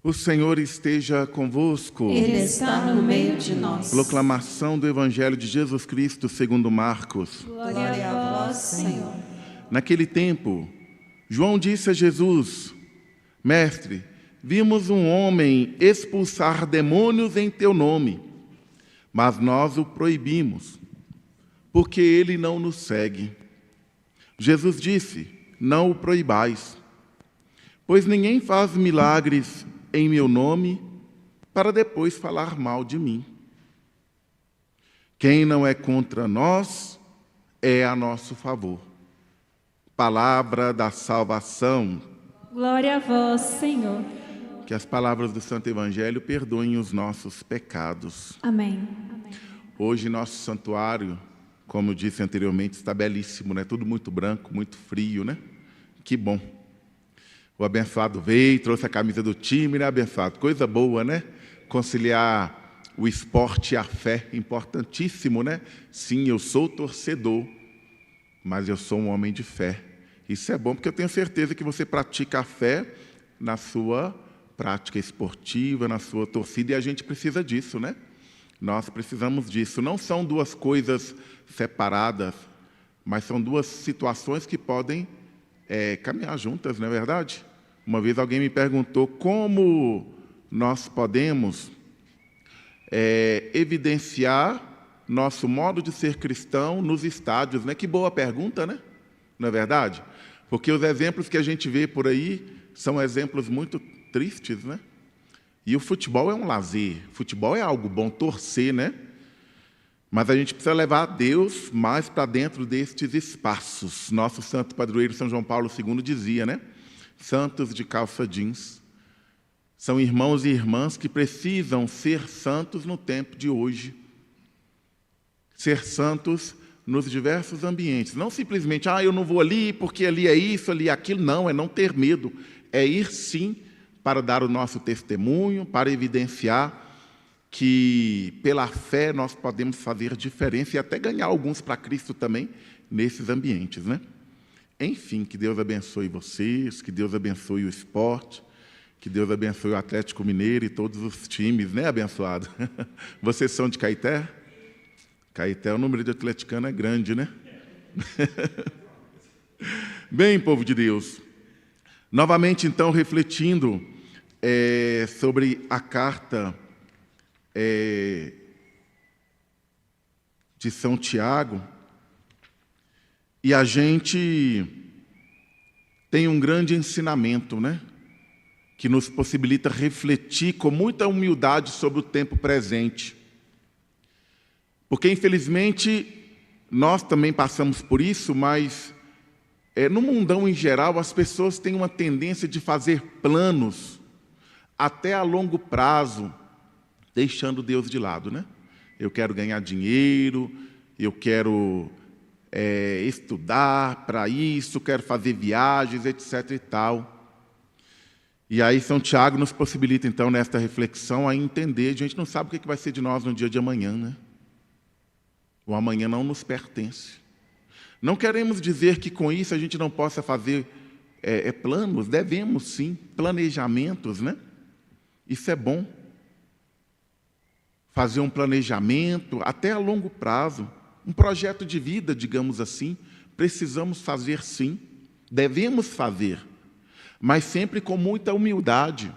O Senhor esteja convosco. Ele está no meio de nós. Proclamação do Evangelho de Jesus Cristo segundo Marcos. Glória a vós, Senhor. Naquele tempo, João disse a Jesus: Mestre, vimos um homem expulsar demônios em teu nome, mas nós o proibimos, porque ele não nos segue. Jesus disse: Não o proibais, pois ninguém faz milagres em meu nome para depois falar mal de mim. Quem não é contra nós é a nosso favor. Palavra da salvação. Glória a vós, Senhor. Que as palavras do Santo Evangelho perdoem os nossos pecados. Amém. Hoje nosso santuário, como eu disse anteriormente, está belíssimo, né? Tudo muito branco, muito frio, né? Que bom. O abençoado veio, trouxe a camisa do time, né, abençoado? Coisa boa, né? Conciliar o esporte e a fé, importantíssimo, né? Sim, eu sou torcedor, mas eu sou um homem de fé. Isso é bom, porque eu tenho certeza que você pratica a fé na sua prática esportiva, na sua torcida, e a gente precisa disso, né? Nós precisamos disso. Não são duas coisas separadas, mas são duas situações que podem caminhar juntas, não é verdade? Uma vez alguém me perguntou como nós podemos evidenciar nosso modo de ser cristão nos estádios, né? Que boa pergunta, né? Não é verdade? Porque os exemplos que a gente vê por aí são exemplos muito tristes, né? E o futebol é um lazer, futebol é algo bom, torcer, né? Mas a gente precisa levar Deus mais para dentro destes espaços. Nosso santo padroeiro São João Paulo II dizia, né? Santos de calça jeans. São irmãos e irmãs que precisam ser santos no tempo de hoje. Ser santos nos diversos ambientes. Não simplesmente, eu não vou ali porque ali é isso, ali é aquilo. Não, é não ter medo. É ir, sim, para dar o nosso testemunho, para evidenciar que, pela fé, nós podemos fazer diferença e até ganhar alguns para Cristo também nesses ambientes, né? Enfim, que Deus abençoe vocês, que Deus abençoe o esporte, que Deus abençoe o Atlético Mineiro e todos os times, né, abençoado? Vocês são de Caeté? Caeté, o número de atleticano é grande, né? Bem, povo de Deus, novamente, então, refletindo sobre a carta de São Tiago, e a gente tem um grande ensinamento, né? Que nos possibilita refletir com muita humildade sobre o tempo presente. Porque, infelizmente, nós também passamos por isso, mas no mundão em geral, as pessoas têm uma tendência de fazer planos até a longo prazo, deixando Deus de lado, né? Eu quero ganhar dinheiro, eu quero estudar para isso, quero fazer viagens, etc. e tal. E aí São Tiago nos possibilita, então, nesta reflexão, a entender, a gente não sabe o que vai ser de nós no dia de amanhã, né? O amanhã não nos pertence. Não queremos dizer que com isso a gente não possa fazer planos, devemos sim, planejamentos, né? Isso é bom. Fazer um planejamento até a longo prazo, um projeto de vida, digamos assim, precisamos fazer sim, devemos fazer, mas sempre com muita humildade,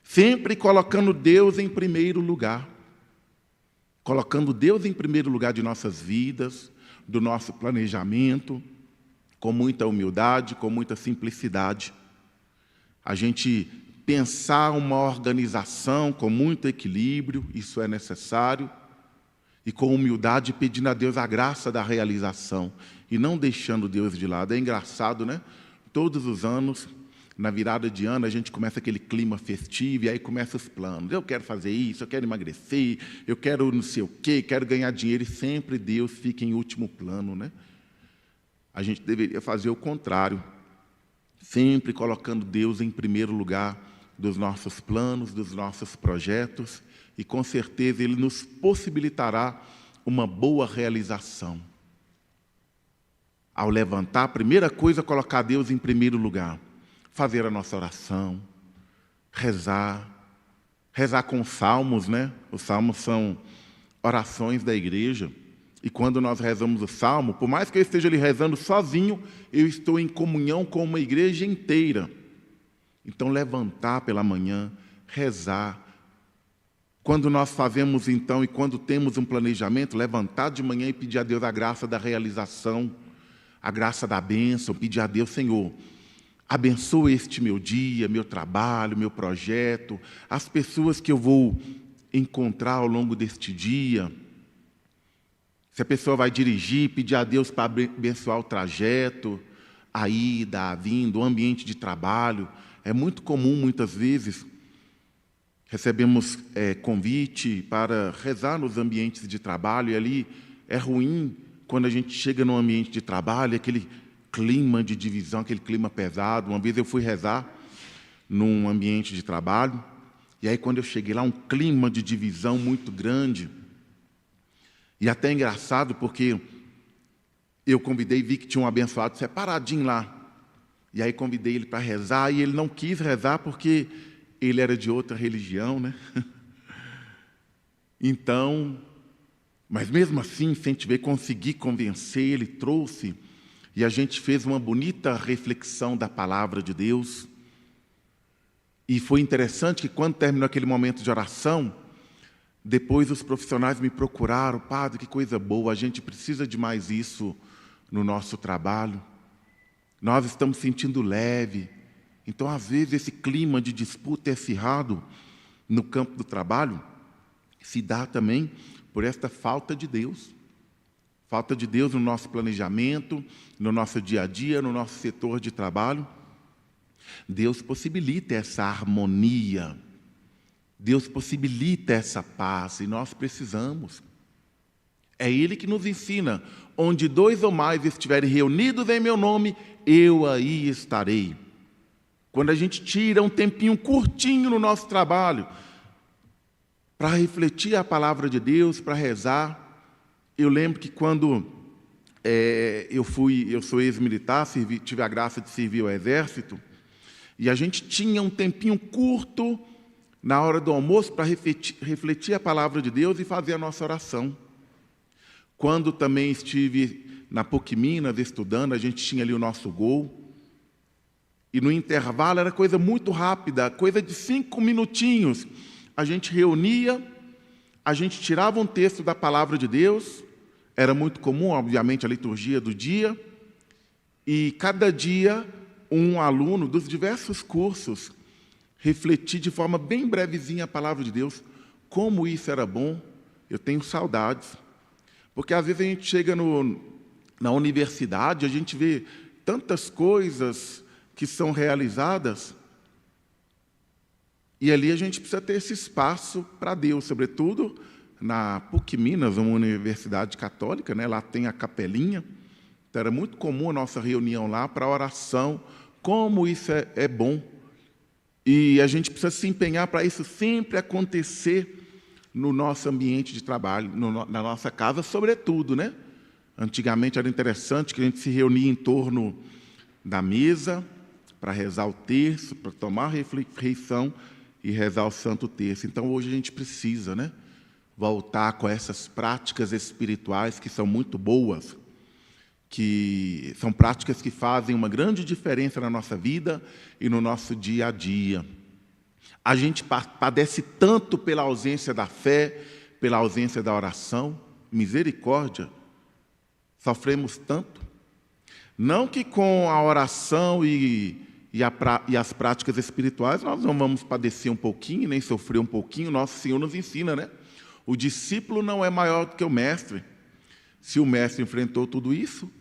sempre colocando Deus em primeiro lugar, colocando Deus em primeiro lugar de nossas vidas, do nosso planejamento, com muita humildade, com muita simplicidade. A gente pensar uma organização com muito equilíbrio, isso é necessário, e com humildade pedindo a Deus a graça da realização, e não deixando Deus de lado. É engraçado, né? Todos os anos, na virada de ano, a gente começa aquele clima festivo, e aí começam os planos. Eu quero fazer isso, eu quero emagrecer, eu quero não sei o quê, quero ganhar dinheiro, e sempre Deus fica em último plano, né? A gente deveria fazer o contrário, sempre colocando Deus em primeiro lugar dos nossos planos, dos nossos projetos, e com certeza Ele nos possibilitará uma boa realização. Ao levantar, a primeira coisa é colocar Deus em primeiro lugar, fazer a nossa oração, rezar com os salmos, né? Os salmos são orações da igreja. E quando nós rezamos o salmo, por mais que eu esteja ali rezando sozinho, eu estou em comunhão com uma igreja inteira. Então, levantar pela manhã, rezar. Quando nós fazemos, então, e quando temos um planejamento, levantar de manhã e pedir a Deus a graça da realização, a graça da bênção, pedir a Deus, Senhor, abençoa este meu dia, meu trabalho, meu projeto, as pessoas que eu vou encontrar ao longo deste dia. Se a pessoa vai dirigir, pedir a Deus para abençoar o trajeto, a ida, a vinda, o ambiente de trabalho. É muito comum, muitas vezes, recebemos convite para rezar nos ambientes de trabalho, e ali é ruim quando a gente chega num ambiente de trabalho, aquele clima de divisão, aquele clima pesado. Uma vez eu fui rezar num ambiente de trabalho, e aí quando eu cheguei lá, um clima de divisão muito grande. E até engraçado, porque eu convidei, vi que tinha um abençoado separadinho lá. E aí convidei ele para rezar, e ele não quis rezar porque ele era de outra religião, né? Então, mas mesmo assim, sem te ver, consegui convencer, ele trouxe, e a gente fez uma bonita reflexão da palavra de Deus. E foi interessante que quando terminou aquele momento de oração, depois os profissionais me procuraram: padre, que coisa boa, a gente precisa de mais isso no nosso trabalho. Nós estamos sentindo leve. Então, às vezes, esse clima de disputa acirrado no campo do trabalho se dá também por esta falta de Deus. Falta de Deus no nosso planejamento, no nosso dia a dia, no nosso setor de trabalho. Deus possibilita essa harmonia. Deus possibilita essa paz, e nós precisamos. É Ele que nos ensina: onde 2 ou mais estiverem reunidos em meu nome, eu aí estarei. Quando a gente tira um tempinho curtinho no nosso trabalho para refletir a palavra de Deus, para rezar. Eu lembro que quando eu sou ex-militar, tive a graça de servir ao Exército, e a gente tinha um tempinho curto na hora do almoço para refletir a palavra de Deus e fazer a nossa oração. Quando também estive na PUC Minas estudando, a gente tinha ali o nosso gol, e no intervalo era coisa muito rápida, coisa de 5 minutinhos. A gente reunia, a gente tirava um texto da palavra de Deus, era muito comum, obviamente, a liturgia do dia, e cada dia um aluno dos diversos cursos refletir de forma bem brevezinha a palavra de Deus. Como isso era bom, eu tenho saudades. Porque às vezes a gente chega na universidade, a gente vê tantas coisas que são realizadas, e ali a gente precisa ter esse espaço para Deus, sobretudo na PUC Minas, uma universidade católica, né? Lá tem a capelinha, então era muito comum a nossa reunião lá para oração. Como isso é bom. E a gente precisa se empenhar para isso sempre acontecer no nosso ambiente de trabalho, na nossa casa, sobretudo, né? Antigamente era interessante que a gente se reunia em torno da mesa para rezar o terço, para tomar a refeição e rezar o Santo Terço. Então, hoje a gente precisa, né, voltar com essas práticas espirituais que são muito boas, que são práticas que fazem uma grande diferença na nossa vida e no nosso dia a dia. A gente padece tanto pela ausência da fé, pela ausência da oração. Misericórdia, sofremos tanto. Não que com a oração e as práticas espirituais nós não vamos padecer um pouquinho, nem sofrer um pouquinho. Nosso Senhor nos ensina, né? O discípulo não é maior do que o mestre. Se o mestre enfrentou tudo isso,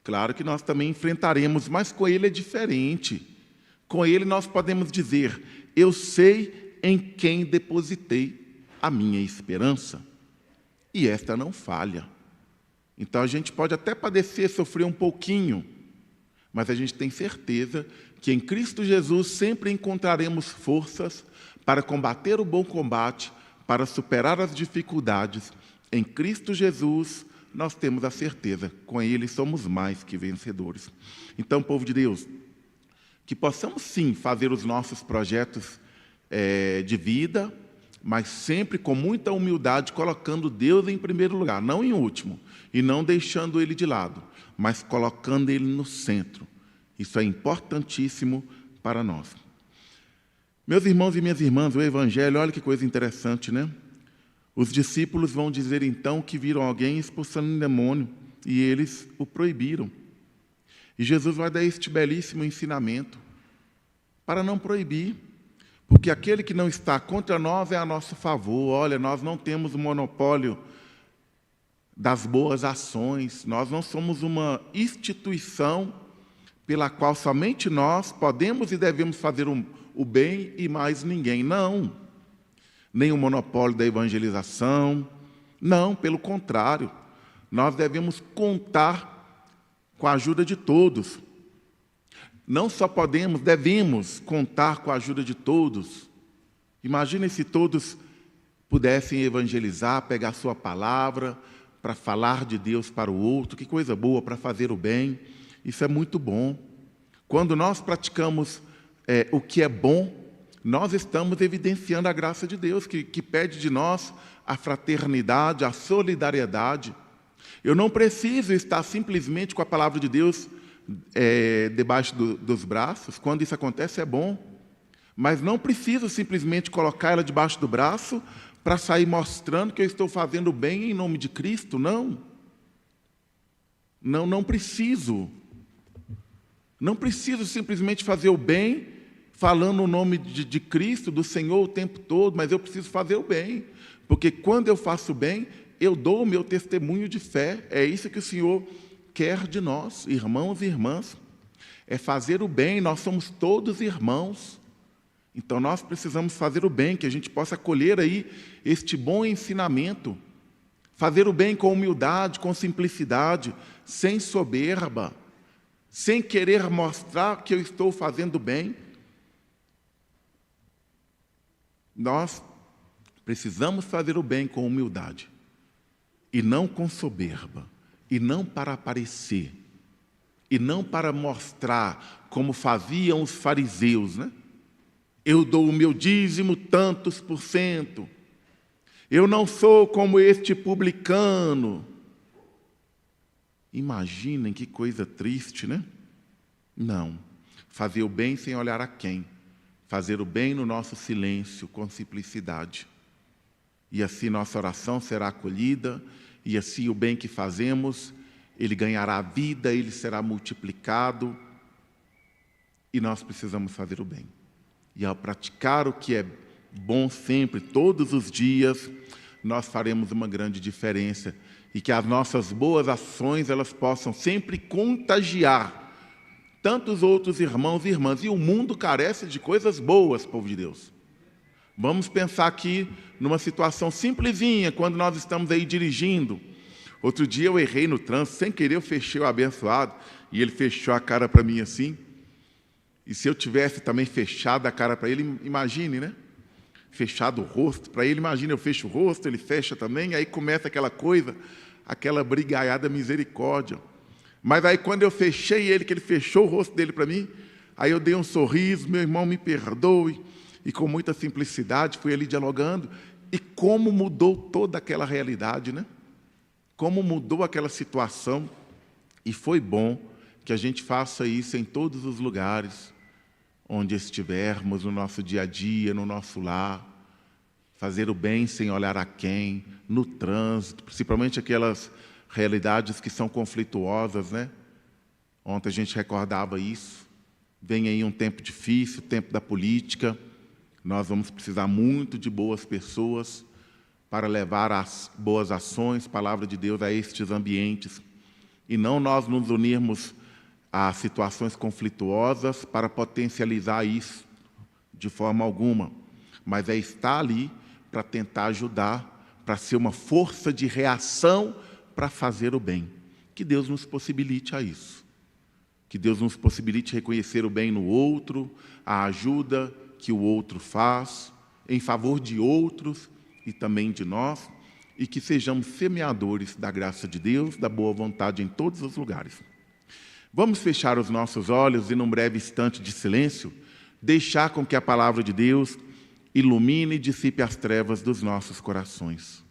claro que nós também enfrentaremos, mas com ele é diferente. Com ele nós podemos dizer: eu sei em quem depositei a minha esperança, e esta não falha. Então a gente pode até padecer, sofrer um pouquinho, mas a gente tem certeza que em Cristo Jesus sempre encontraremos forças para combater o bom combate, para superar as dificuldades. Em Cristo Jesus nós temos a certeza, com Ele somos mais que vencedores. Então, povo de Deus, que possamos sim fazer os nossos projetos de vida, mas sempre com muita humildade, colocando Deus em primeiro lugar, não em último, e não deixando Ele de lado, mas colocando Ele no centro. Isso é importantíssimo para nós. Meus irmãos e minhas irmãs, o Evangelho, olha que coisa interessante, né? Os discípulos vão dizer então que viram alguém expulsando um demônio, e eles o proibiram. E Jesus vai dar este belíssimo ensinamento para não proibir, porque aquele que não está contra nós é a nosso favor. Olha, nós não temos o monopólio das boas ações, nós não somos uma instituição pela qual somente nós podemos e devemos fazer o bem e mais ninguém. Não. Nem o monopólio da evangelização. Não, pelo contrário. Nós devemos contar com a ajuda de todos. Não só podemos, devemos contar com a ajuda de todos. Imagine se todos pudessem evangelizar, pegar sua palavra para falar de Deus para o outro. Que coisa boa, para fazer o bem. Isso é muito bom. Quando nós praticamos o que é bom, nós estamos evidenciando a graça de Deus, que pede de nós a fraternidade, a solidariedade. Eu não preciso estar simplesmente com a palavra de Deus debaixo dos braços. Quando isso acontece é bom, mas não preciso simplesmente colocar ela debaixo do braço para sair mostrando que eu estou fazendo o bem em nome de Cristo. Não preciso. Não preciso simplesmente fazer o bem falando o nome de Cristo, do Senhor o tempo todo, mas eu preciso fazer o bem, porque quando eu faço o bem, eu dou o meu testemunho de fé. É isso que o Senhor quer de nós, irmãos e irmãs, é fazer o bem. Nós somos todos irmãos, então nós precisamos fazer o bem, que a gente possa colher aí este bom ensinamento, fazer o bem com humildade, com simplicidade, sem soberba, sem querer mostrar que eu estou fazendo bem. Nós precisamos fazer o bem com humildade, e não com soberba, e não para aparecer, e não para mostrar como faziam os fariseus, né? Eu dou o meu dízimo tantos por cento, eu não sou como este publicano. Imaginem que coisa triste, né? Não, fazer o bem sem olhar a quem, fazer o bem no nosso silêncio, com simplicidade. E assim nossa oração será acolhida, e assim o bem que fazemos, ele ganhará vida, ele será multiplicado, e nós precisamos fazer o bem. E ao praticar o que é bom sempre, todos os dias, nós faremos uma grande diferença, e que as nossas boas ações, elas possam sempre contagiar tantos outros irmãos e irmãs. E o mundo carece de coisas boas, povo de Deus. Vamos pensar aqui numa situação simplesinha, quando nós estamos aí dirigindo. Outro dia eu errei no trânsito, sem querer eu fechei o abençoado, e ele fechou a cara para mim assim. E se eu tivesse também fechado a cara para ele, imagine, né? Fechado o rosto para ele, imagina, eu fecho o rosto, ele fecha também, aí começa aquela coisa, aquela brigaiada misericórdia. Mas aí quando eu fechei ele, que ele fechou o rosto dele para mim, aí eu dei um sorriso, meu irmão, me perdoe, e com muita simplicidade fui ali dialogando, e como mudou toda aquela realidade, né? Como mudou aquela situação, e foi bom que a gente faça isso em todos os lugares onde estivermos, no nosso dia a dia, no nosso lar, fazer o bem sem olhar a quem, no trânsito, principalmente aquelas realidades que são conflituosas, né? Ontem a gente recordava isso. Vem aí um tempo difícil, o tempo da política. Nós vamos precisar muito de boas pessoas para levar as boas ações, palavra de Deus, a estes ambientes. E não nós nos unirmos a situações conflituosas para potencializar isso de forma alguma, mas é estar ali para tentar ajudar, para ser uma força de reação para fazer o bem. Que Deus nos possibilite a isso. Que Deus nos possibilite reconhecer o bem no outro, a ajuda que o outro faz, em favor de outros e também de nós, e que sejamos semeadores da graça de Deus, da boa vontade em todos os lugares. Vamos fechar os nossos olhos e, num breve instante de silêncio, deixar com que a palavra de Deus ilumine e dissipe as trevas dos nossos corações.